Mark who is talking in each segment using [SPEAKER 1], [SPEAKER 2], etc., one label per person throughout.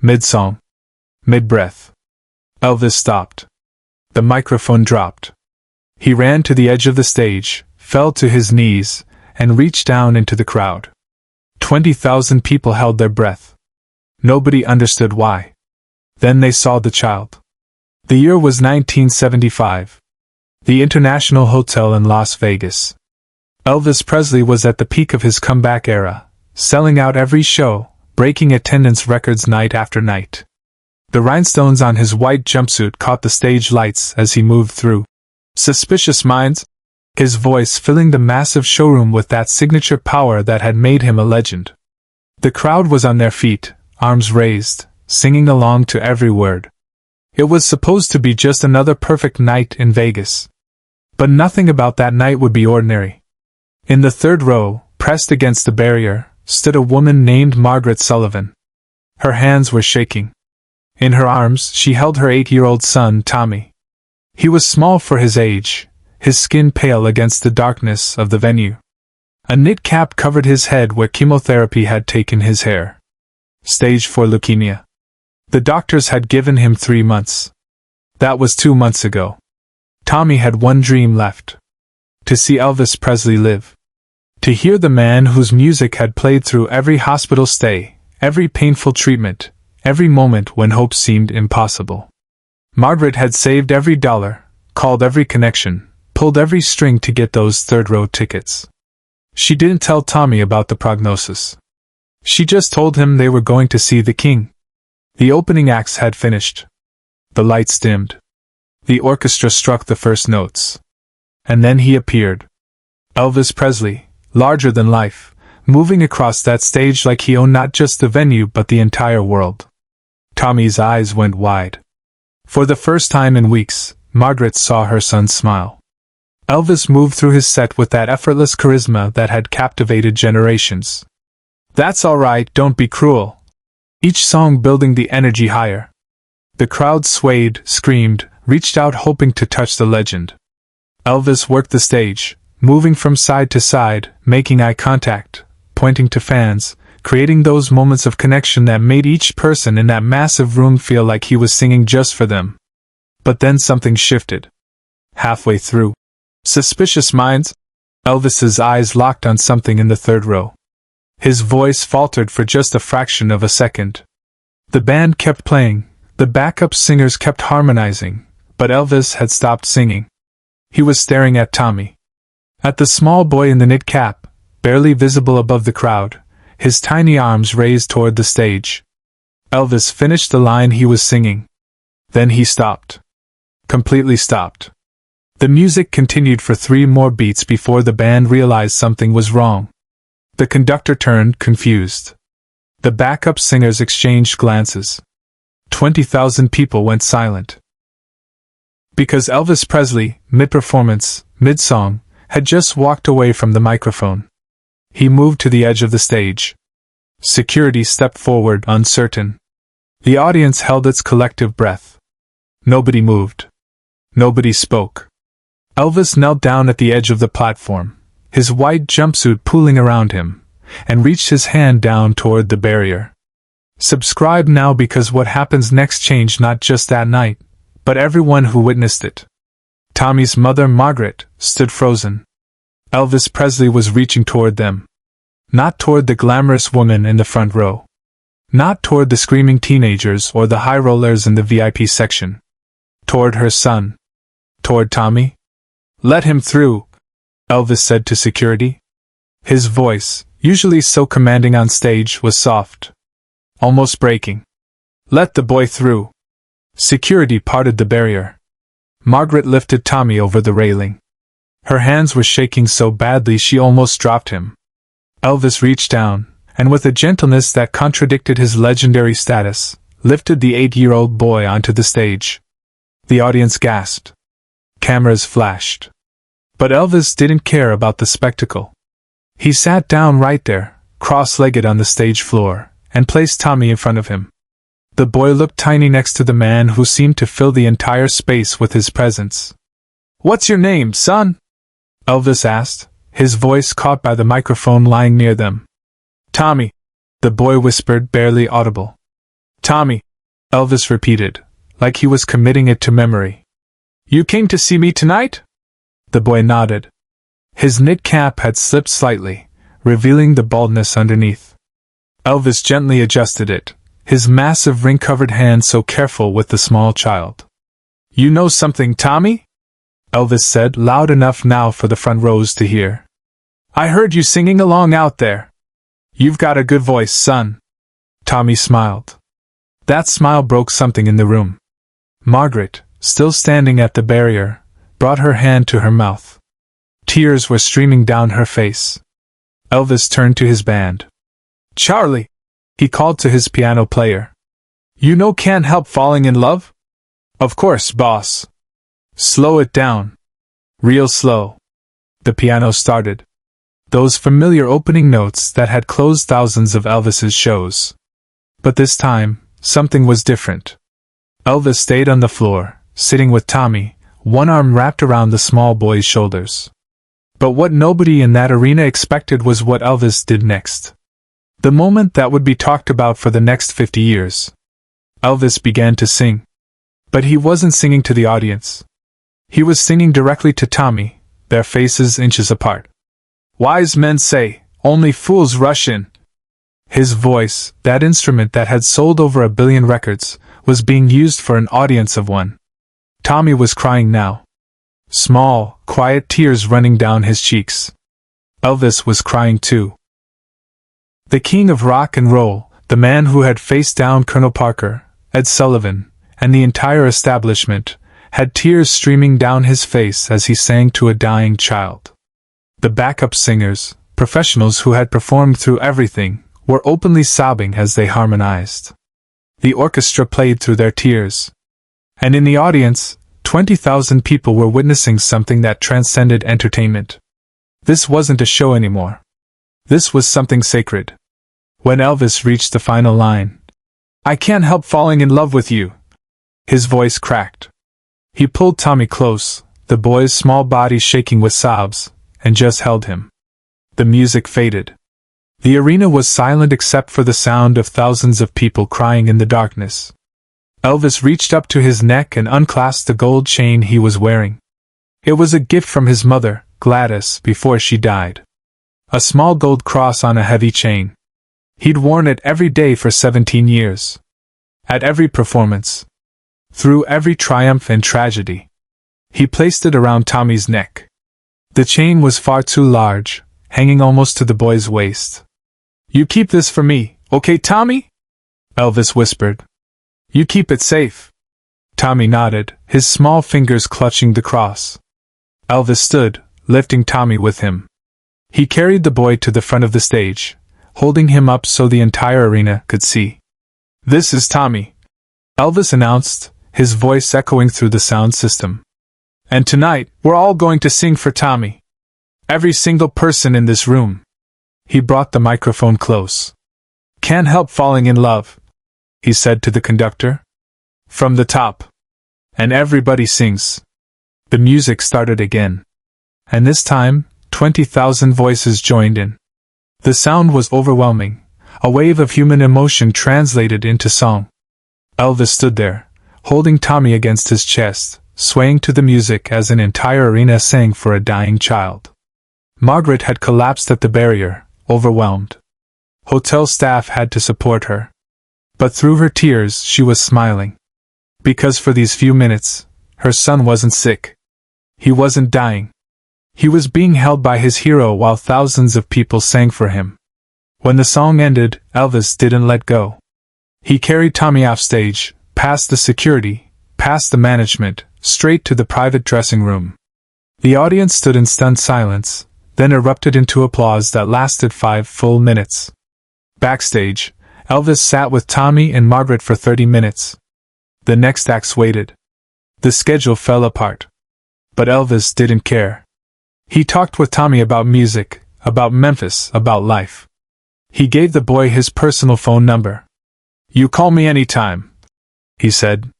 [SPEAKER 1] Mid-song. Mid-breath. Elvis stopped. The microphone dropped. He ran to the edge of the stage, fell to his knees, and reached down into the crowd. 20,000 people held their breath. Nobody understood why. Then they saw the child. The year was 1975. The International Hotel in Las Vegas. Elvis Presley was at the peak of his comeback era, selling out every show, breaking attendance records night after night. The rhinestones on his white jumpsuit caught the stage lights as he moved through. Suspicious minds, his voice filling the massive showroom with that signature power that had made him a legend. The crowd was on their feet, arms raised, singing along to every word. It was supposed to be just another perfect night in Vegas. But nothing about that night would be ordinary. In the third row, pressed against the barrier, stood a woman named Margaret Sullivan. Her hands were shaking. In her arms, she held her 8-year-old son, Tommy. He was small for his age, his skin pale against the darkness of the venue. A knit cap covered his head where chemotherapy had taken his hair. Stage 4 leukemia. The doctors had given him 3 months. That was 2 months ago. Tommy had one dream left. To see Elvis Presley live. To hear the man whose music had played through every hospital stay, every painful treatment, every moment when hope seemed impossible. Margaret had saved every dollar, called every connection, pulled every string to get those third-row tickets. She didn't tell Tommy about the prognosis. She just told him they were going to see the king. The opening acts had finished. The lights dimmed. The orchestra struck the first notes. And then he appeared. Elvis Presley, larger than life, moving across that stage like he owned not just the venue but the entire world. Tommy's eyes went wide. For the first time in weeks, Margaret saw her son smile. Elvis moved through his set with that effortless charisma that had captivated generations. "That's all right, don't be cruel." Each song building the energy higher. The crowd swayed, screamed, reached out hoping to touch the legend. Elvis worked the stage, moving from side to side, making eye contact, pointing to fans, creating those moments of connection that made each person in that massive room feel like he was singing just for them. But then something shifted. Halfway through. Suspicious minds? Elvis's eyes locked on something in the third row. His voice faltered for just a fraction of a second. The band kept playing, the backup singers kept harmonizing, but Elvis had stopped singing. He was staring at Tommy. At the small boy in the knit cap, barely visible above the crowd, his tiny arms raised toward the stage. Elvis finished the line he was singing. Then he stopped. Completely stopped. The music continued for 3 more beats before the band realized something was wrong. The conductor turned, confused. The backup singers exchanged glances. 20,000 people went silent. Because Elvis Presley, mid-performance, mid-song, had just walked away from the microphone. He moved to the edge of the stage. Security stepped forward, uncertain. The audience held its collective breath. Nobody moved. Nobody spoke. Elvis knelt down at the edge of the platform, his white jumpsuit pooling around him, and reached his hand down toward the barrier. Subscribe now, because what happens next changed not just that night, but everyone who witnessed it. Tommy's mother, Margaret, stood frozen. Elvis Presley was reaching toward them. Not toward the glamorous woman in the front row. Not toward the screaming teenagers or the high rollers in the VIP section. Toward her son. Toward Tommy. "Let him through," Elvis said to security. His voice, usually so commanding on stage, was soft. Almost breaking. "Let the boy through." Security parted the barrier. Margaret lifted Tommy over the railing. Her hands were shaking so badly she almost dropped him. Elvis reached down, and with a gentleness that contradicted his legendary status, lifted the 8-year-old boy onto the stage. The audience gasped. Cameras flashed. But Elvis didn't care about the spectacle. He sat down right there, cross-legged on the stage floor, and placed Tommy in front of him. The boy looked tiny next to the man who seemed to fill the entire space with his presence. "What's your name, son?" Elvis asked, his voice caught by the microphone lying near them. "Tommy," the boy whispered, barely audible. Tommy, Elvis repeated, like he was committing it to memory. You came to see me tonight? The boy nodded. His knit cap had slipped slightly, revealing the baldness underneath. Elvis gently adjusted it, his massive ring-covered hand so careful with the small child. You know something, Tommy? Elvis said, loud enough now for the front rows to hear. I heard you singing along out there. You've got a good voice, son. Tommy smiled. That smile broke something in the room. Margaret, still standing at the barrier, brought her hand to her mouth. Tears were streaming down her face. Elvis turned to his band. Charlie, he called to his piano player. You know Can't Help Falling in Love? Of course, boss. Slow it down. Real slow. The piano started. Those familiar opening notes that had closed thousands of Elvis's shows. But this time, something was different. Elvis stayed on the floor, sitting with Tommy, one arm wrapped around the small boy's shoulders. But what nobody in that arena expected was what Elvis did next. The moment that would be talked about for the next 50 years. Elvis began to sing. But he wasn't singing to the audience. He was singing directly to Tommy, their faces inches apart. Wise men say, only fools rush in. His voice, that instrument that had sold over 1 billion records, was being used for an audience of one. Tommy was crying now. Small, quiet tears running down his cheeks. Elvis was crying too. The king of rock and roll, the man who had faced down Colonel Parker, Ed Sullivan, and the entire establishment, had tears streaming down his face as he sang to a dying child. The backup singers, professionals who had performed through everything, were openly sobbing as they harmonized. The orchestra played through their tears. And in the audience, 20,000 people were witnessing something that transcended entertainment. This wasn't a show anymore. This was something sacred. When Elvis reached the final line, I can't help falling in love with you. His voice cracked. He pulled Tommy close, the boy's small body shaking with sobs, and just held him. The music faded. The arena was silent except for the sound of thousands of people crying in the darkness. Elvis reached up to his neck and unclasped the gold chain he was wearing. It was a gift from his mother, Gladys, before she died. A small gold cross on a heavy chain. He'd worn it every day for 17 years. At every performance. Through every triumph and tragedy. He placed it around Tommy's neck. The chain was far too large, hanging almost to the boy's waist. You keep this for me, okay, Tommy? Elvis whispered. You keep it safe. Tommy nodded, his small fingers clutching the cross. Elvis stood, lifting Tommy with him. He carried the boy to the front of the stage, holding him up so the entire arena could see. This is Tommy, Elvis announced, his voice echoing through the sound system. And tonight, we're all going to sing for Tommy. Every single person in this room. He brought the microphone close. Can't help falling in love, he said to the conductor. From the top. And everybody sings. The music started again. And this time, 20,000 voices joined in. The sound was overwhelming, a wave of human emotion translated into song. Elvis stood there, holding Tommy against his chest, swaying to the music as an entire arena sang for a dying child. Margaret had collapsed at the barrier, overwhelmed. Hotel staff had to support her. But through her tears she was smiling. Because for these few minutes, her son wasn't sick. He wasn't dying. He was being held by his hero while thousands of people sang for him. When the song ended, Elvis didn't let go. He carried Tommy off stage, past the security, past the management, straight to the private dressing room. The audience stood in stunned silence, then erupted into applause that lasted 5 full minutes. Backstage, Elvis sat with Tommy and Margaret for 30 minutes. The next acts waited. The schedule fell apart. But Elvis didn't care. He talked with Tommy about music, about Memphis, about life. He gave the boy his personal phone number. You call me anytime, he said.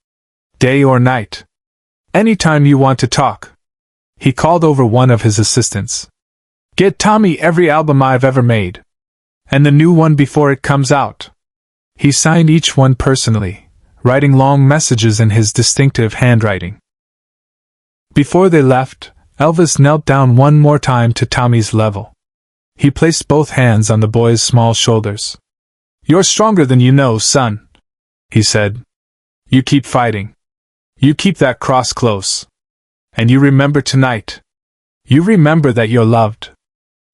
[SPEAKER 1] Day or night. Anytime you want to talk. He called over one of his assistants. Get Tommy every album I've ever made. And the new one before it comes out. He signed each one personally, writing long messages in his distinctive handwriting. Before they left, Elvis knelt down one more time to Tommy's level. He placed both hands on the boy's small shoulders. "You're stronger than you know, son," he said. "You keep fighting. You keep that cross close. And you remember tonight. You remember that you're loved.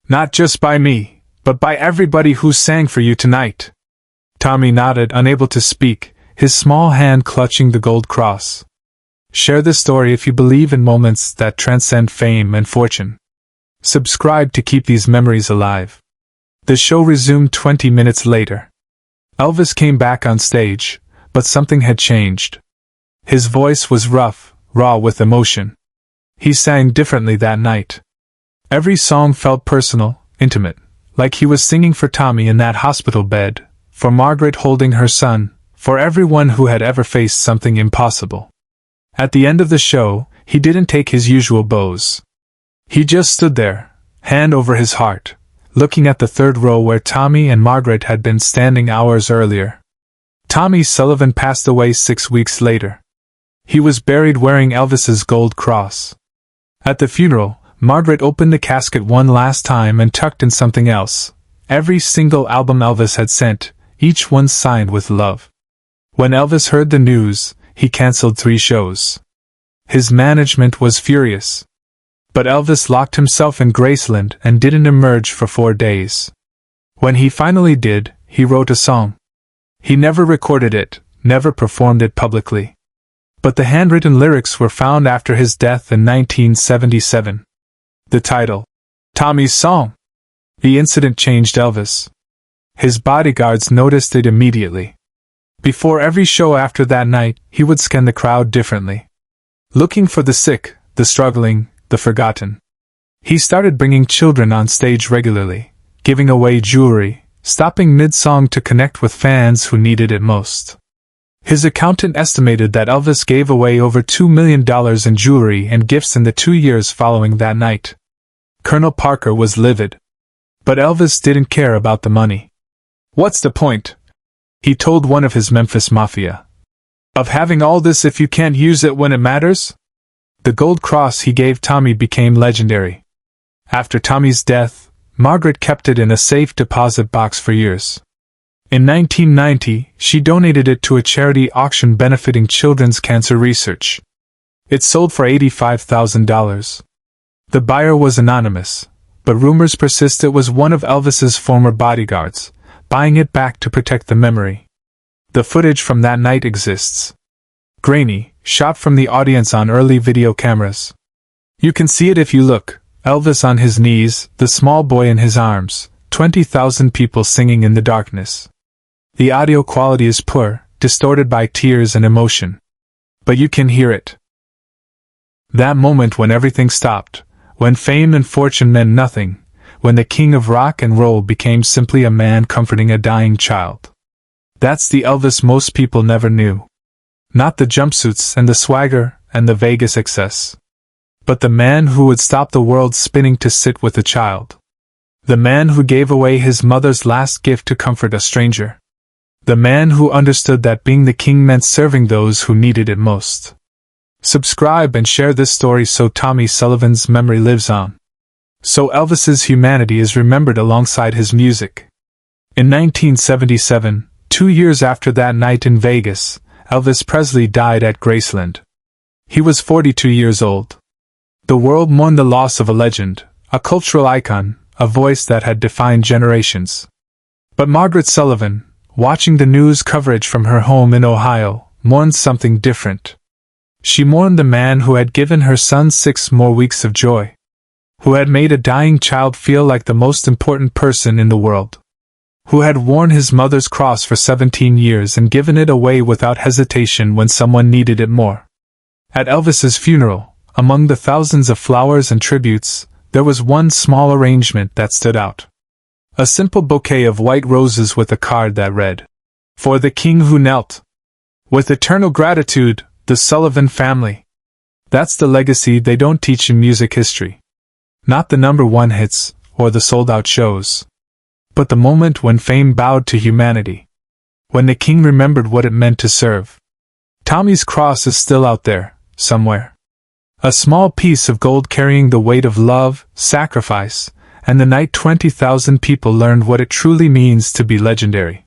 [SPEAKER 1] Not just by me, but by everybody who sang for you tonight." Tommy nodded, unable to speak, his small hand clutching the gold cross. Share this story if you believe in moments that transcend fame and fortune. Subscribe to keep these memories alive. The show resumed 20 minutes later. Elvis came back on stage, but something had changed. His voice was rough, raw with emotion. He sang differently that night. Every song felt personal, intimate, like he was singing for Tommy in that hospital bed, for Margaret holding her son, for everyone who had ever faced something impossible. At the end of the show, he didn't take his usual bows. He just stood there, hand over his heart, looking at the third row where Tommy and Margaret had been standing hours earlier. Tommy Sullivan passed away 6 weeks later. He was buried wearing Elvis's gold cross. At the funeral, Margaret opened the casket one last time and tucked in something else. Every single album Elvis had sent, each one signed with love. When Elvis heard the news, he canceled 3 shows. His management was furious. But Elvis locked himself in Graceland and didn't emerge for 4 days. When he finally did, he wrote a song. He never recorded it, never performed it publicly. But the handwritten lyrics were found after his death in 1977. The title, Tommy's Song. The incident changed Elvis. His bodyguards noticed it immediately. Before every show after that night, he would scan the crowd differently. Looking for the sick, the struggling, the forgotten. He started bringing children on stage regularly, giving away jewelry, stopping mid-song to connect with fans who needed it most. His accountant estimated that Elvis gave away over $2 million in jewelry and gifts in the 2 years following that night. Colonel Parker was livid. But Elvis didn't care about the money. "What's the point?" he told one of his Memphis Mafia. "Of having all this if you can't use it when it matters?" The gold cross he gave Tommy became legendary. After Tommy's death, Margaret kept it in a safe deposit box for years. In 1990, she donated it to a charity auction benefiting children's cancer research. It sold for $85,000. The buyer was anonymous, but rumors persist it was one of Elvis's former bodyguards, buying it back to protect the memory. The footage from that night exists. Grainy, shot from the audience on early video cameras. You can see it if you look. Elvis on his knees, the small boy in his arms, 20,000 people singing in the darkness. The audio quality is poor, distorted by tears and emotion. But you can hear it. That moment when everything stopped, when fame and fortune meant nothing, when the king of rock and roll became simply a man comforting a dying child. That's the Elvis most people never knew. Not the jumpsuits and the swagger and the Vegas excess. But the man who would stop the world spinning to sit with a child. The man who gave away his mother's last gift to comfort a stranger. The man who understood that being the king meant serving those who needed it most. Subscribe and share this story so Tommy Sullivan's memory lives on. So Elvis's humanity is remembered alongside his music. In 1977, 2 years after that night in Vegas, Elvis Presley died at Graceland. He was 42 years old. The world mourned the loss of a legend, a cultural icon, a voice that had defined generations. But Margaret Sullivan, watching the news coverage from her home in Ohio, mourned something different. She mourned the man who had given her son 6 more weeks of joy. Who had made a dying child feel like the most important person in the world. Who had worn his mother's cross for 17 years and given it away without hesitation when someone needed it more. At Elvis's funeral, among the thousands of flowers and tributes, there was one small arrangement that stood out. A simple bouquet of white roses with a card that read, "For the king who knelt. With eternal gratitude, the Sullivan family." That's the legacy they don't teach in music history. Not the #1 hits, or the sold-out shows. But the moment when fame bowed to humanity. when the king remembered what it meant to serve. Tommy's cross is still out there, somewhere. A small piece of gold carrying the weight of love, sacrifice, and the night 20,000 people learned what it truly means to be legendary.